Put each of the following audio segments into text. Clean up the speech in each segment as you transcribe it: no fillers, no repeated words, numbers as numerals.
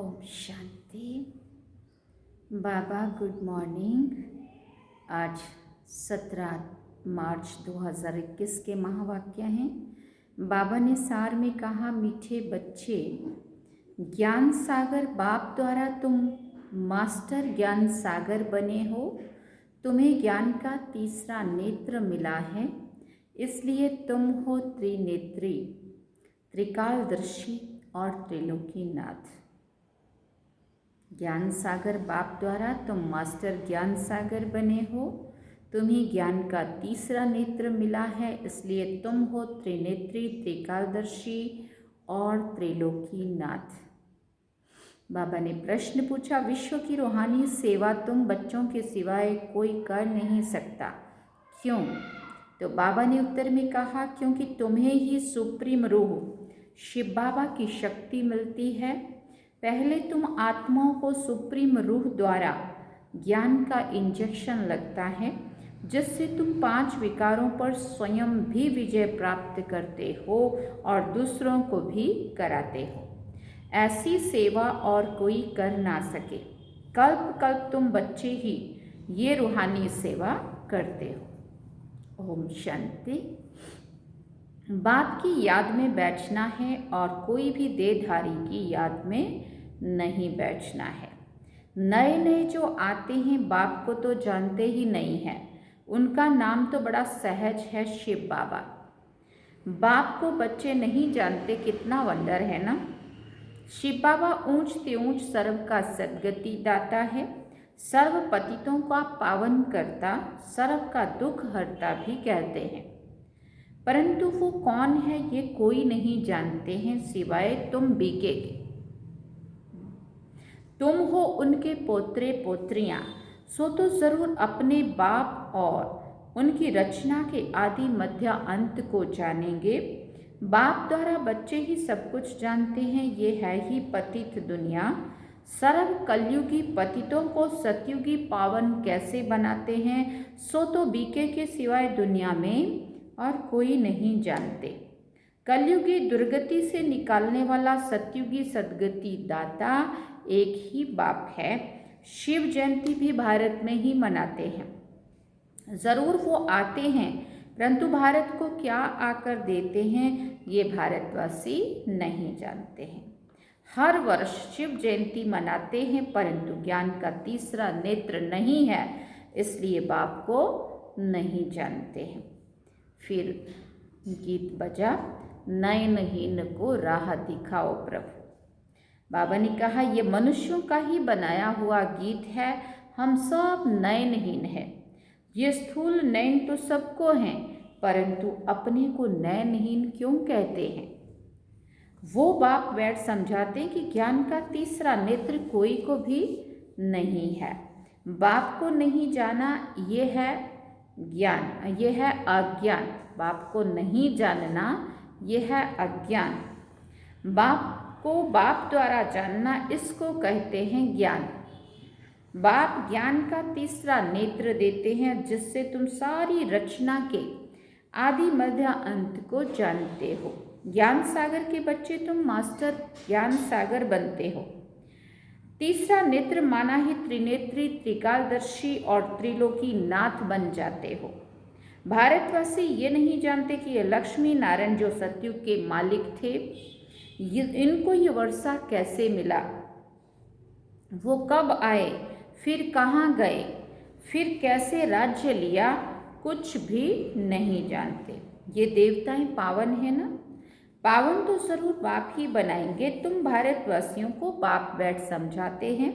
ओम शांति। बाबा good morning. आज 17 मार्च 2021 के महावाक्य हैं। बाबा ने सार में कहा, मीठे बच्चे, ज्ञान सागर बाप द्वारा तुम मास्टर ज्ञान सागर बने हो। तुम्हें ज्ञान का तीसरा नेत्र मिला है, इसलिए तुम हो त्रिनेत्री, त्रिकालदर्शी और त्रिलोकीनाथ। ज्ञान सागर बाप द्वारा तुम मास्टर ज्ञान सागर बने हो। तुम्हें ज्ञान का तीसरा नेत्र मिला है, इसलिए तुम हो त्रिनेत्री, त्रिकालदर्शी और त्रिलोकीनाथ। बाबा ने प्रश्न पूछा, विश्व की रूहानी सेवा तुम बच्चों के सिवाय कोई कर नहीं सकता, क्यों? तो बाबा ने उत्तर में कहा, क्योंकि तुम्हें ही सुप्रीम रूह शिव बाबा की शक्ति मिलती है। पहले तुम आत्माओं को सुप्रीम रूह द्वारा ज्ञान का इंजेक्शन लगता है, जिससे तुम 5 विकारों पर स्वयं भी विजय प्राप्त करते हो और दूसरों को भी कराते हो। ऐसी सेवा और कोई कर ना सके। कल्प कल्प तुम बच्चे ही ये रूहानी सेवा करते हो। ओम शांति। बाप की याद में बैठना है और कोई भी देहधारी की याद में नहीं बैठना है। नए नए जो आते हैं बाप को तो जानते ही नहीं है। उनका नाम तो बड़ा सहज है, शिव बाबा। बाप को बच्चे नहीं जानते, कितना वंडर है ना। शिव बाबा ऊंच ते ऊंच सर्व का सद्गति दाता है, सर्व पतितों का पावन करता, सर्व का दुख हरता भी कहते हैं। परंतु वो कौन है ये कोई नहीं जानते हैं सिवाय तुम बीके के। तुम हो उनके पोत्रे पोत्रियां, सो तो जरूर अपने बाप और उनकी रचना के आदि मध्य अंत को जानेंगे। बाप द्वारा बच्चे ही सब कुछ जानते हैं। ये है ही पतित दुनिया। सर्व कलयुगी पतितों को सतयुगी पावन कैसे बनाते हैं, सो तो बीके के सिवाय दुनिया में और कोई नहीं जानते। कलयुगी दुर्गति से निकालने वाला सतयुगी सद्गति दाता एक ही बाप है। शिव जयंती भी भारत में ही मनाते हैं। जरूर वो आते हैं, परंतु भारत को क्या आकर देते हैं ये भारतवासी नहीं जानते हैं। हर वर्ष शिव जयंती मनाते हैं, परंतु ज्ञान का तीसरा नेत्र नहीं है, इसलिए बाप को नहीं जानते हैं। फिर गीत बजा, नयनहीन को राह दिखाओ प्रभु। बाबा ने कहा, ये मनुष्यों का ही बनाया हुआ गीत है। हम सब नयनहीन हैं। ये स्थूल नयन तो सबको हैं, परंतु अपने को नयनहीन क्यों कहते हैं? वो बाप बैठ समझाते हैं कि ज्ञान का तीसरा नेत्र कोई को भी नहीं है। बाप को नहीं जाना ये है ज्ञान, ये है अज्ञान। बाप को नहीं जानना ये है अज्ञान। बाप को बाप द्वारा जानना, इसको कहते हैं ज्ञान। बाप ज्ञान का तीसरा नेत्र देते हैं, जिससे तुम सारी रचना के आदि मध्य अंत को जानते हो। ज्ञान सागर के बच्चे तुम मास्टर ज्ञान सागर बनते हो। तीसरा नेत्र माना ही त्रिनेत्री, त्रिकालदर्शी और त्रिलोकी नाथ बन जाते हो। भारतवासी ये नहीं जानते कि ये लक्ष्मी नारायण जो सतयुग के मालिक थे, इनको ये वर्षा कैसे मिला, वो कब आए, फिर कहाँ गए, फिर कैसे राज्य लिया, कुछ भी नहीं जानते। ये देवताएं पावन है ना। पावन तो जरूर बाप ही बनाएंगे। तुम भारतवासियों को बाप बैठ समझाते हैं।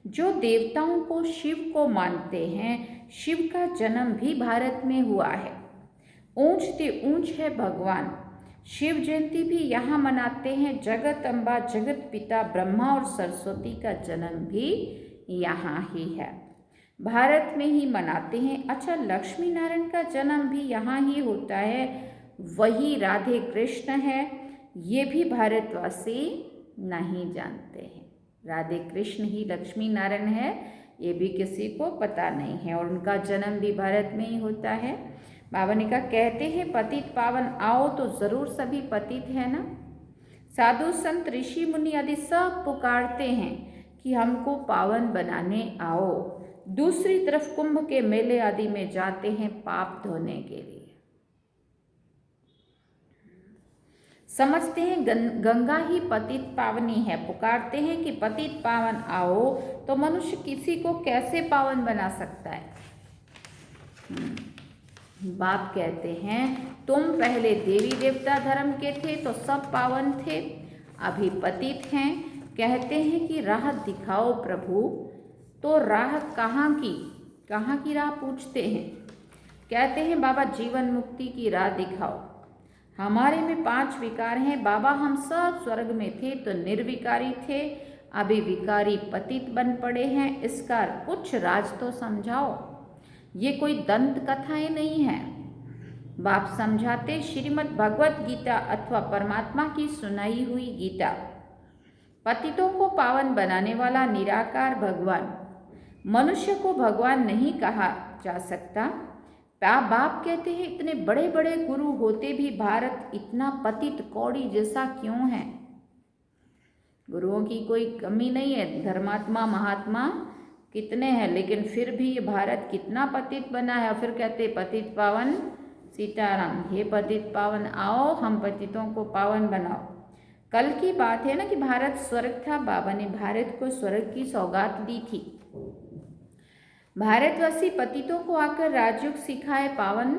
जो देवताओं को शिव को मानते हैं, शिव का जन्म भी भारत में हुआ है। ऊंच ते ऊंच है भगवान। शिव जयंती भी यहाँ मनाते हैं। जगत अम्बा, जगत पिता ब्रह्मा और सरस्वती का जन्म भी यहाँ ही है, भारत में ही मनाते हैं। अच्छा, लक्ष्मी नारायण का जन्म भी यहाँ ही होता है, वही राधे कृष्ण है। ये भी भारतवासी नहीं जानते हैं। राधे कृष्ण ही लक्ष्मी नारायण है, ये भी किसी को पता नहीं है, और उनका जन्म भी भारत में ही होता है। बाबा ने कहा, कहते हैं पतित पावन आओ, तो ज़रूर सभी पतित है ना। साधु संत ऋषि मुनि आदि सब पुकारते हैं कि हमको पावन बनाने आओ। दूसरी तरफ कुंभ के मेले आदि में जाते हैं पाप धोने के लिए। समझते हैं गंगा ही पतित पावनी है, पुकारते हैं कि पतित पावन आओ, तो मनुष्य किसी को कैसे पावन बना सकता है। बाप कहते हैं तुम पहले देवी देवता धर्म के थे तो सब पावन थे, अभी पतित हैं। कहते हैं कि राह दिखाओ प्रभु, तो राह कहाँ की राह पूछते हैं। कहते हैं बाबा जीवन मुक्ति की राह दिखाओ। हमारे में 5 विकार हैं बाबा, हम सब स्वर्ग में थे तो निर्विकारी थे, अभी विकारी पतित बन पड़े हैं, इसका कुछ राज तो समझाओ। ये कोई दंत कथाएं नहीं है। बाप समझाते श्रीमद् भगवत गीता अथवा परमात्मा की सुनाई हुई गीता। पतितों को पावन बनाने वाला निराकार भगवान। मनुष्य को भगवान नहीं कहा जा सकता। बाप कहते हैं इतने बड़े बड़े गुरु होते भी भारत इतना पतित कौड़ी जैसा क्यों है। गुरुओं की कोई कमी नहीं है, धर्मात्मा महात्मा कितने हैं, लेकिन फिर भी ये भारत कितना पतित बना है। फिर कहते पतित पावन सीताराम, हे पतित पावन आओ, हम पतितों को पावन बनाओ। कल की बात है ना कि भारत स्वर्ग था, बाबा ने भारत को स्वर्ग की सौगात दी थी। भारतवासी पतितों को आकर राजयोग सिखाए पावन।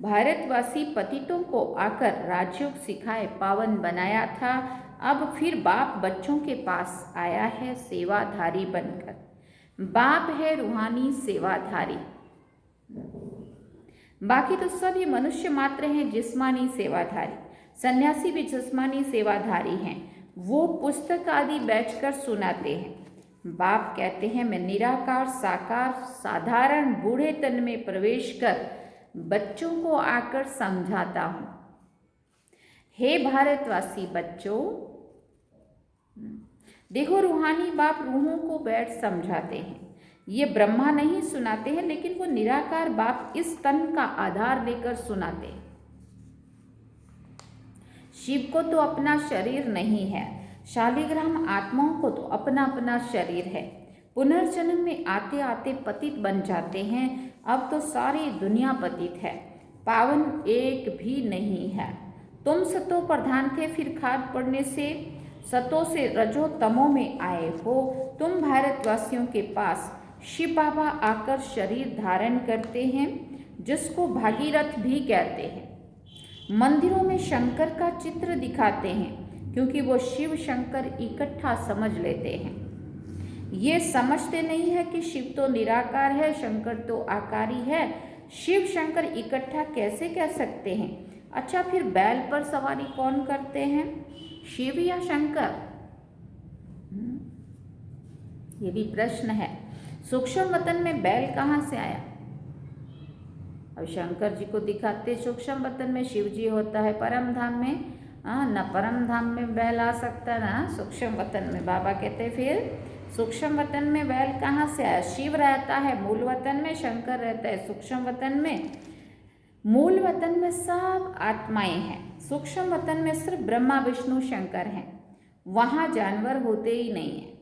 भारतवासी पतितों को आकर राजयोग सिखाए पावन बनाया था। अब फिर बाप बच्चों के पास आया है सेवाधारी बनकर। बाप है रूहानी सेवाधारी, बाकी तो सब ये मनुष्य मात्र हैं जिस्मानी सेवाधारी। सन्यासी भी जिस्मानी सेवाधारी हैं, वो पुस्तक आदि बैठकर सुनाते हैं। बाप कहते हैं मैं निराकार साकार साधारण बूढ़े तन में प्रवेश कर बच्चों को आकर समझाता हूँ। हे भारतवासी बच्चों, देखो रूहानी बाप रूहों को बैठ समझाते हैं। ये ब्रह्मा नहीं सुनाते हैं, लेकिन वो निराकार बाप इस तन का आधार लेकर सुनाते हैं। शिव को तो अपना शरीर नहीं है, शालिग्राम आत्माओं को तो अपना अपना शरीर है। पुनर्जन्म में आते आते पतित बन जाते हैं। अब तो सारी दुनिया पतित है, पावन एक भी नहीं है। तुम सतो प्रधान थे, फिर खाद पड़ने से सतो से रजो तमो में आए हो। तुम भारतवासियों के पास शिव बाबा आकर शरीर धारण करते हैं, जिसको भागीरथ भी कहते हैं। मंदिरों में शंकर का चित्र दिखाते हैं, क्योंकि वो शिव शंकर इकट्ठा समझ लेते हैं। ये समझते नहीं है कि शिव तो निराकार है, शंकर तो आकारी है। शिव शंकर इकट्ठा कैसे कह सकते हैं? अच्छा, फिर बैल पर सवारी कौन करते हैं, शिव या शंकर? ये भी प्रश्न है। सूक्ष्म वतन में बैल कहाँ से आया? अब शंकर जी को दिखाते सूक्ष्म वतन में शिव जी होता है, परम धाम में न परम धाम में बैल आ सकता ना सूक्ष्म वतन में। बाबा कहते फिर सूक्ष्म वतन में बैल कहाँ से आया? शिव रहता है मूल वतन में, शंकर रहता है सूक्ष्म वतन में। मूल वतन में सब आत्माएं हैं, सूक्ष्म वतन में सिर्फ ब्रह्मा विष्णु शंकर हैं, वहाँ जानवर होते ही नहीं हैं।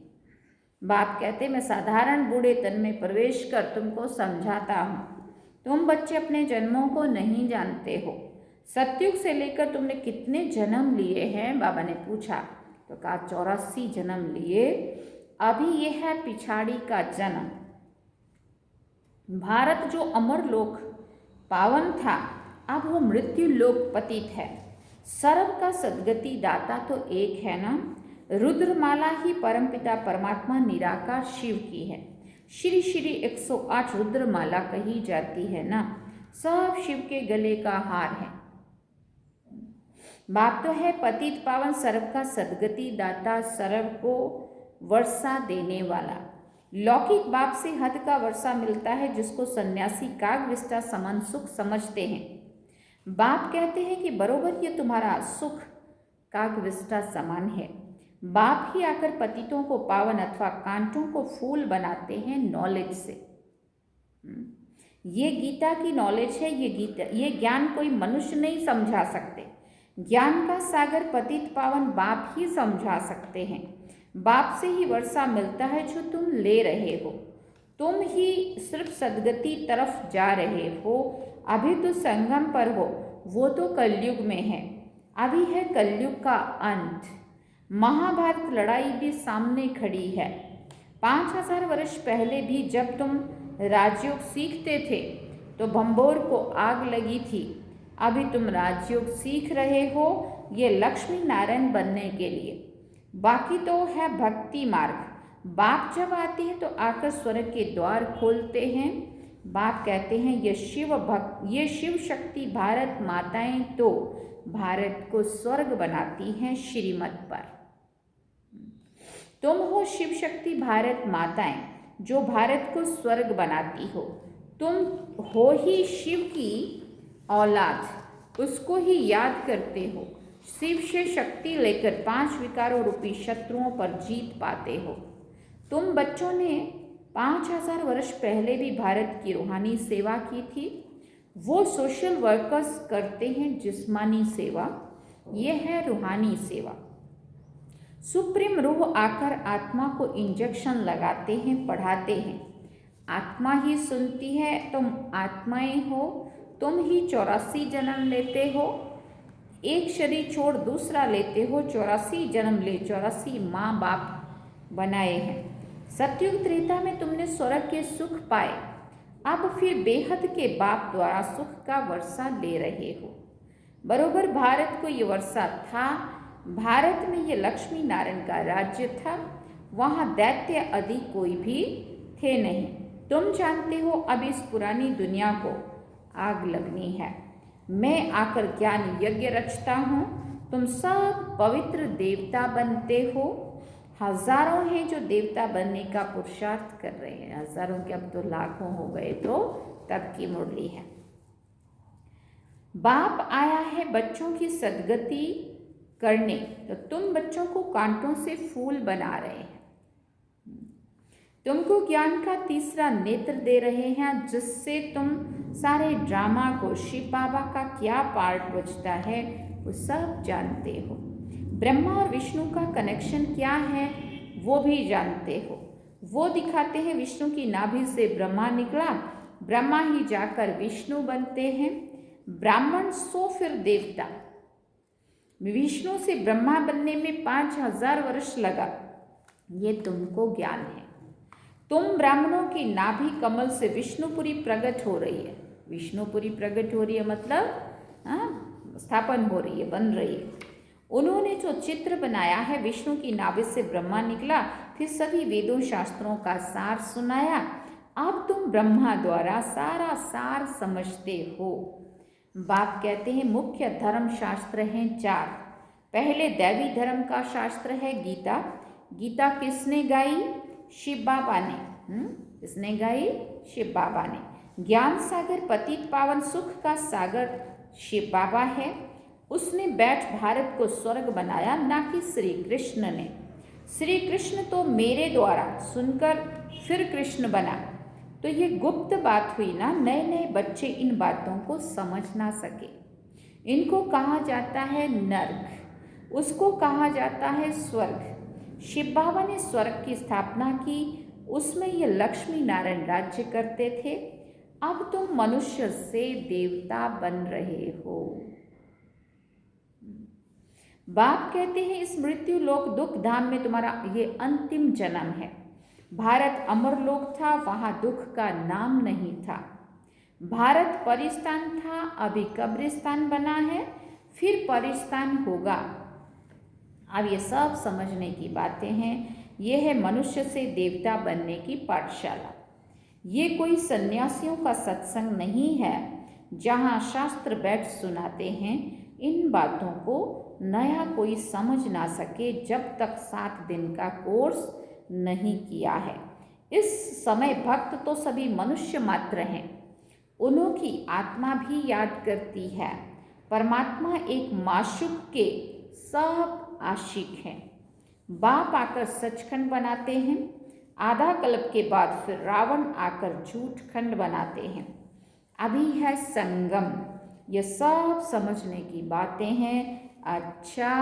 बाप कहते मैं साधारण बूढ़े तन में प्रवेश कर तुमको समझाता हूँ। तुम बच्चे अपने जन्मों को नहीं जानते हो। सतयुग से लेकर तुमने कितने जन्म लिए हैं? बाबा ने पूछा तो कहा 84 जन्म लिए, अभी ये है पिछाड़ी का जन्म। भारत जो अमर लोक पावन था, अब वो मृत्यु लोक पतित है। सर्व का सद्गति दाता तो एक है ना। रुद्रमाला ही परमपिता परमात्मा निराकार शिव की है। श्री श्री 108 रुद्रमाला कही जाती है ना, सब शिव के गले का हार है। बाप तो है पतित पावन सर्व का सद्गति दाता, सर्व को वर्षा देने वाला। लौकिक बाप से हद का वर्षा मिलता है, जिसको सन्यासी कागविष्टा समान सुख समझते हैं। बाप कहते हैं कि बरोबर ये तुम्हारा सुख कागविष्टा समान है। बाप ही आकर पतितों को पावन अथवा कांटों को फूल बनाते हैं नॉलेज से। ये गीता की नॉलेज है। ये गीता, ये ज्ञान कोई मनुष्य नहीं समझा सकते। ज्ञान का सागर पतित पावन बाप ही समझा सकते हैं। बाप से ही वर्षा मिलता है जो तुम ले रहे हो। तुम ही सिर्फ सदगति तरफ जा रहे हो। अभी तो संगम पर हो, वो तो कलयुग में है। अभी है कलयुग का अंत। महाभारत लड़ाई भी सामने खड़ी है। 5000 वर्ष पहले भी जब तुम राजयोग सीखते थे तो भंबोर को आग लगी थी। अभी तुम राजयोग सीख रहे हो ये लक्ष्मी नारायण बनने के लिए। बाकी तो है भक्ति मार्ग। बाप जब आते हैं तो आकर स्वर्ग के द्वार खोलते हैं। बाप कहते हैं ये शिव शक्ति भारत माताएं तो भारत को स्वर्ग बनाती हैं श्रीमत पर। तुम हो शिव शक्ति भारत माताएं जो भारत को स्वर्ग बनाती हो। तुम हो ही शिव की औलाद, उसको ही याद करते हो। शिव से शक्ति लेकर 5 विकारों रूपी शत्रुओं पर जीत पाते हो। तुम बच्चों ने 5000 वर्ष पहले भी भारत की रूहानी सेवा की थी। वो सोशल वर्कर्स करते हैं जिस्मानी सेवा, ये है रूहानी सेवा। सुप्रीम रूह आकर आत्मा को इंजेक्शन लगाते हैं, पढ़ाते हैं। आत्मा ही सुनती है, तुम आत्माएं हो। तुम ही 84 जन्म लेते हो। एक शरीर छोड़ दूसरा लेते हो। 84 जन्म ले 84 माँ बाप बनाए हैं। सतयुग त्रेता में तुमने स्वर्ग के सुख पाए। अब फिर बेहद के बाप द्वारा सुख का वर्षा ले रहे हो। बरोबर भारत को ये वर्षा था। भारत में ये लक्ष्मी नारायण का राज्य था। वहाँ दैत्य आदि कोई भी थे नहीं। तुम जानते हो अब इस पुरानी दुनिया को आग लगनी है। मैं आकर ज्ञान यज्ञ रचता हूँ। तुम सब पवित्र देवता बनते हो। हजारों हैं जो देवता बनने का पुरुषार्थ कर रहे हैं। हजारों के अब तो लाखों हो गए, तो तब की मुरली है। बाप आया है बच्चों की सदगति करने, तो तुम बच्चों को कांटों से फूल बना रहे हैं। तुमको ज्ञान का तीसरा नेत्र दे रहे हैं जिससे तुम सारे ड्रामा को, शिव बाबा का क्या पार्ट बचता है वो सब जानते हो। ब्रह्मा और विष्णु का कनेक्शन क्या है वो भी जानते हो। वो दिखाते हैं विष्णु की नाभि से ब्रह्मा निकला, ब्रह्मा ही जाकर विष्णु बनते हैं। ब्राह्मण सो फिर देवता। विष्णु से ब्रह्मा बनने में 5000 वर्ष लगा, ये तुमको ज्ञान है। तुम ब्राह्मणों की नाभि कमल से विष्णुपुरी प्रकट हो रही है। विष्णुपुरी प्रकट हो रही है मतलब स्थापन हो रही है, बन रही है। उन्होंने जो चित्र बनाया है, विष्णु की नाभि से ब्रह्मा निकला, फिर सभी वेदों शास्त्रों का सार सुनाया। अब तुम ब्रह्मा द्वारा सारा सार समझते हो। बाप कहते हैं मुख्य धर्म शास्त्र हैं 4। पहले दैवी धर्म का शास्त्र है गीता। गीता किसने गाई? शिव बाबा ने। किसने गाई? शिव बाबा ने। ज्ञान सागर पतित पावन सुख का सागर शिव बाबा है। उसने बैठ भारत को स्वर्ग बनाया, ना कि श्री कृष्ण ने। श्री कृष्ण तो मेरे द्वारा सुनकर फिर कृष्ण बना। तो ये गुप्त बात हुई ना। नए नए बच्चे इन बातों को समझ ना सके। इनको कहा जाता है नर्क, उसको कहा जाता है स्वर्ग। शिव बाबा ने स्वर्ग की स्थापना की, उसमें ये लक्ष्मी नारायण राज्य करते थे। अब तुम मनुष्य से देवता बन रहे हो। बाप कहते हैं इस मृत्यु लोक दुख धाम में तुम्हारा ये अंतिम जन्म है। भारत अमर लोक था, वहाँ दुख का नाम नहीं था। भारत परिस्तान था, अभी कब्रिस्तान बना है, फिर परिस्तान होगा। अब ये सब समझने की बातें हैं। ये है मनुष्य से देवता बनने की पाठशाला। ये कोई सन्यासियों का सत्संग नहीं है जहाँ शास्त्र बैठ सुनाते हैं। इन बातों को नया कोई समझ ना सके जब तक 7 दिन का कोर्स नहीं किया है। इस समय भक्त तो सभी मनुष्य मात्र हैं, उनकी आत्मा भी याद करती है। परमात्मा एक माशूक के सब आशिक हैं। बाप आकर सचखंड बनाते हैं, आधा कल्प के बाद फिर रावण आकर झूठ खंड बनाते हैं। अभी है संगम, ये सब समझने की बातें हैं। अच्छा,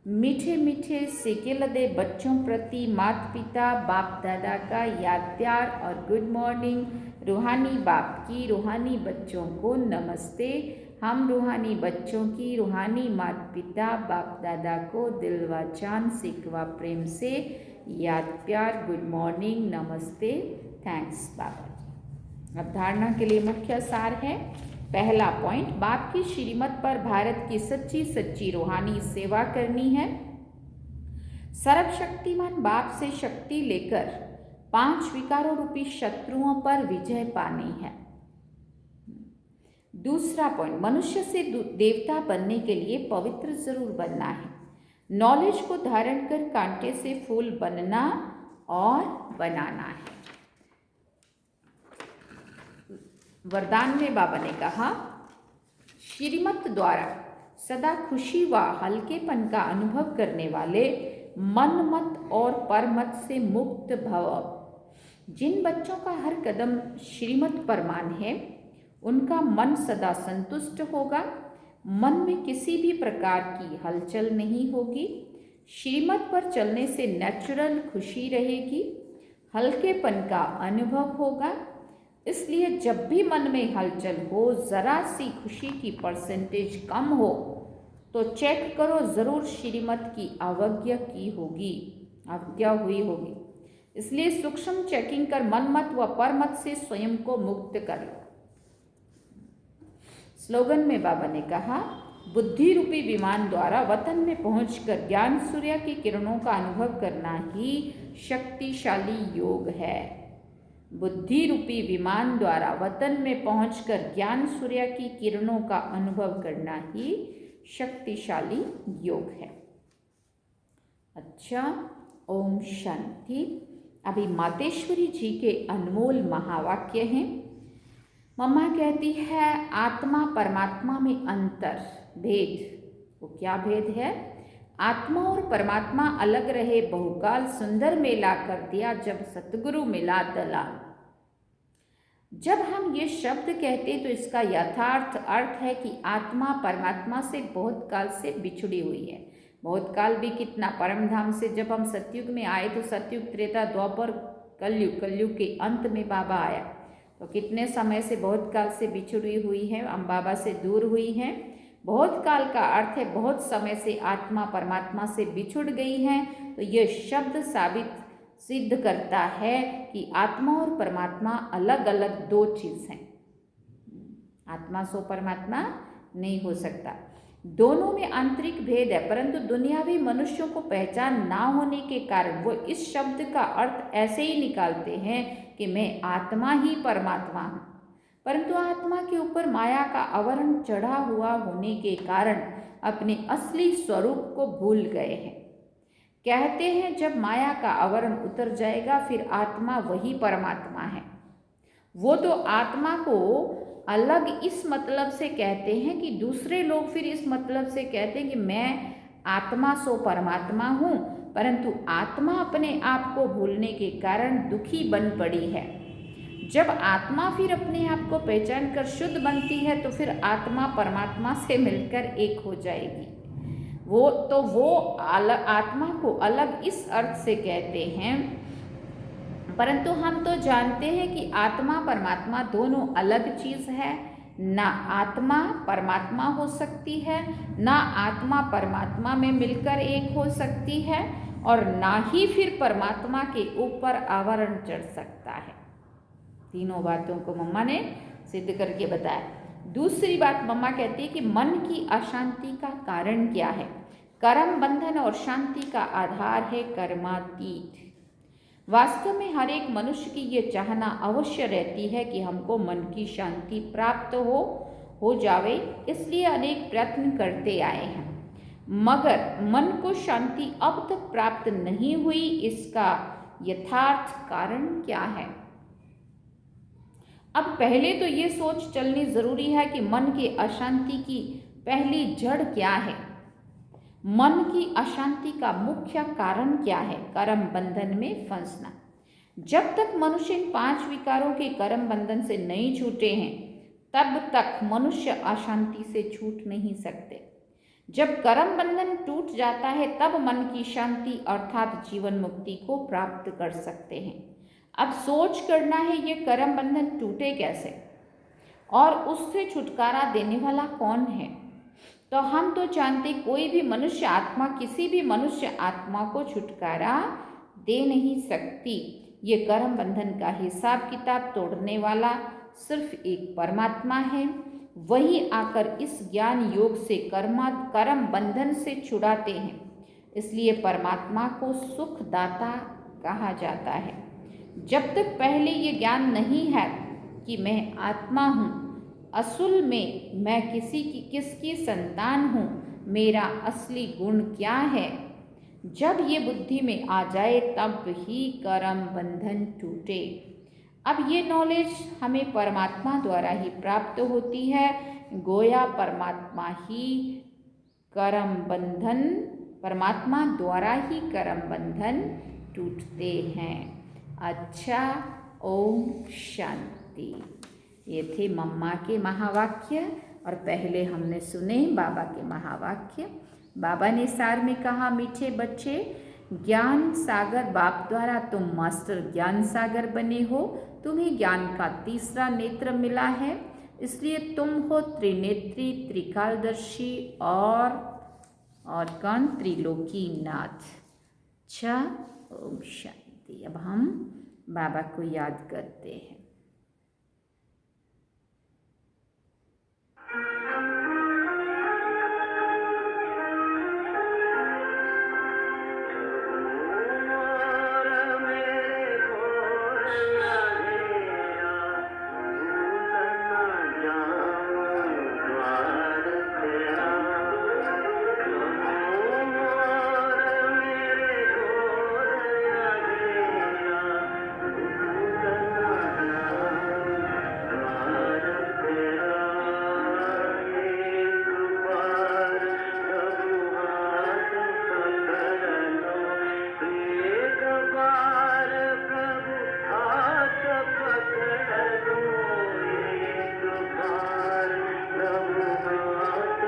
मीठे मीठे सिक्के लदे बच्चों प्रति माता पिता बाप दादा का याद प्यार और गुड मॉर्निंग। रूहानी बाप की रूहानी बच्चों को नमस्ते। हम रूहानी बच्चों की रूहानी माता पिता बाप दादा को दिल व जान सिकवा प्रेम से याद प्यार गुड मॉर्निंग नमस्ते थैंक्स बाबा जी। अब धारणा के लिए मुख्य सार है। पहला पॉइंट, बाप की श्रीमत पर भारत की सच्ची सच्ची रूहानी सेवा करनी है। सर्वशक्तिमान बाप से शक्ति लेकर 5 विकारों रूपी शत्रुओं पर विजय पानी है। दूसरा पॉइंट, मनुष्य से देवता बनने के लिए पवित्र जरूर बनना है। नॉलेज को धारण कर कांटे से फूल बनना और बनाना है। वरदान में बाबा ने कहा, श्रीमत द्वारा सदा खुशी व हल्केपन का अनुभव करने वाले मन मत और परमत से मुक्त भव। जिन बच्चों का हर कदम श्रीमत पर मान है, उनका मन सदा संतुष्ट होगा। मन में किसी भी प्रकार की हलचल नहीं होगी। श्रीमत पर चलने से नेचुरल खुशी रहेगी, हल्केपन का अनुभव होगा। इसलिए जब भी मन में हलचल हो, ज़रा सी खुशी की परसेंटेज कम हो तो चेक करो, ज़रूर श्रीमत की अवज्ञा हुई होगी। इसलिए सूक्ष्म चेकिंग कर मनमत व परमत से स्वयं को मुक्त कर लो। स्लोगन में बाबा ने कहा, बुद्धि रूपी विमान द्वारा वतन में पहुंचकर ज्ञान सूर्य की किरणों का अनुभव करना ही शक्तिशाली योग है। बुद्धि रूपी विमान द्वारा वतन में पहुंचकर ज्ञान सूर्य की किरणों का अनुभव करना ही शक्तिशाली योग है। अच्छा, ओम शांति। अभी मातेश्वरी जी के अनमोल महावाक्य हैं। मम्मा कहती है, आत्मा परमात्मा में अंतर भेद। वो क्या भेद है? आत्मा और परमात्मा अलग रहे बहुकाल, सुंदर मेला कर दिया जब सतगुरु मिला दलाल। जब हम ये शब्द कहते तो इसका यथार्थ अर्थ है कि आत्मा परमात्मा से बहुत काल से बिछड़ी हुई है। बहुत काल भी कितना, परम धाम से जब हम सतयुग में आए तो सतयुग, त्रेता, द्वापर, कलयुग, कलयुग के अंत में बाबा आया तो कितने समय से, बहुत काल से बिछड़ी हुई है, हम बाबा से दूर हुई हैं। बहुत काल का अर्थ है बहुत समय से आत्मा परमात्मा से बिछुड़ गई हैं। तो ये शब्द सिद्ध करता है कि आत्मा और परमात्मा अलग अलग दो चीज़ हैं। आत्मा सो परमात्मा नहीं हो सकता। दोनों में आंतरिक भेद है, परंतु दुनियावी मनुष्यों को पहचान ना होने के कारण वो इस शब्द का अर्थ ऐसे ही निकालते हैं कि मैं आत्मा ही परमात्मा हूँ। परंतु आत्मा के ऊपर माया का आवरण चढ़ा हुआ होने के कारण अपने असली स्वरूप को भूल गए हैं। कहते हैं जब माया का आवरण उतर जाएगा फिर आत्मा वही परमात्मा है। वो तो आत्मा को अलग इस मतलब से कहते हैं कि दूसरे लोग फिर इस मतलब से कहते हैं कि मैं आत्मा सो परमात्मा हूँ, परंतु आत्मा अपने आप को भूलने के कारण दुखी बन पड़ी है। जब आत्मा फिर अपने आप को पहचान कर शुद्ध बनती है तो फिर आत्मा परमात्मा से मिलकर एक हो जाएगी। वो आत्मा को अलग इस अर्थ से कहते हैं, परंतु हम तो जानते हैं कि आत्मा परमात्मा दोनों अलग चीज़ है। ना आत्मा परमात्मा हो सकती है, ना आत्मा परमात्मा में मिलकर एक हो सकती है, और ना ही फिर परमात्मा के ऊपर आवरण चढ़ सकता है। तीनों बातों को मम्मा ने सिद्ध करके बताया। दूसरी बात मम्मा कहती है कि मन की अशांति का कारण क्या है? कर्म बंधन और शांति का आधार है कर्मातीत। वास्तव में हर एक मनुष्य की ये चाहना अवश्य रहती है कि हमको मन की शांति प्राप्त हो जावे, इसलिए अनेक प्रयत्न करते आए हैं, मगर मन को शांति अब तक प्राप्त नहीं हुई। इसका यथार्थ कारण क्या है? अब पहले तो ये सोच चलनी जरूरी है कि मन की अशांति की पहली जड़ क्या है। मन की अशांति का मुख्य कारण क्या है? कर्म बंधन में फंसना। जब तक मनुष्य इन 5 विकारों के कर्म बंधन से नहीं छूटे हैं तब तक मनुष्य अशांति से छूट नहीं सकते। जब कर्म बंधन टूट जाता है तब मन की शांति अर्थात जीवन मुक्ति को प्राप्त कर सकते हैं। अब सोच करना है ये कर्म बंधन टूटे कैसे और उससे छुटकारा देने वाला कौन है। तो हम तो जानते कोई भी मनुष्य आत्मा किसी भी मनुष्य आत्मा को छुटकारा दे नहीं सकती। ये कर्म बंधन का हिसाब किताब तोड़ने वाला सिर्फ एक परमात्मा है। वही आकर इस ज्ञान योग से कर्म बंधन से छुड़ाते हैं। इसलिए परमात्मा को सुखदाता कहा जाता है। जब तक पहले ये ज्ञान नहीं है कि मैं आत्मा हूँ, असल में मैं किसकी संतान हूँ, मेरा असली गुण क्या है, जब ये बुद्धि में आ जाए तब ही कर्म बंधन टूटे। अब ये नॉलेज हमें परमात्मा द्वारा ही प्राप्त होती है। गोया परमात्मा द्वारा ही कर्म बंधन टूटते हैं। अच्छा, ओम शांति। ये थे मम्मा के महावाक्य और पहले हमने सुने बाबा के महावाक्य। बाबा ने सार में कहा, मीठे बच्चे, ज्ञान सागर बाप द्वारा तुम मास्टर ज्ञान सागर बने हो। तुम्हें ज्ञान का तीसरा नेत्र मिला है, इसलिए तुम हो त्रिनेत्री, त्रिकालदर्शी और कौन, त्रिलोकी नाथ। अच्छा, ओम शांति। अब हम बाबा को याद करते हैं।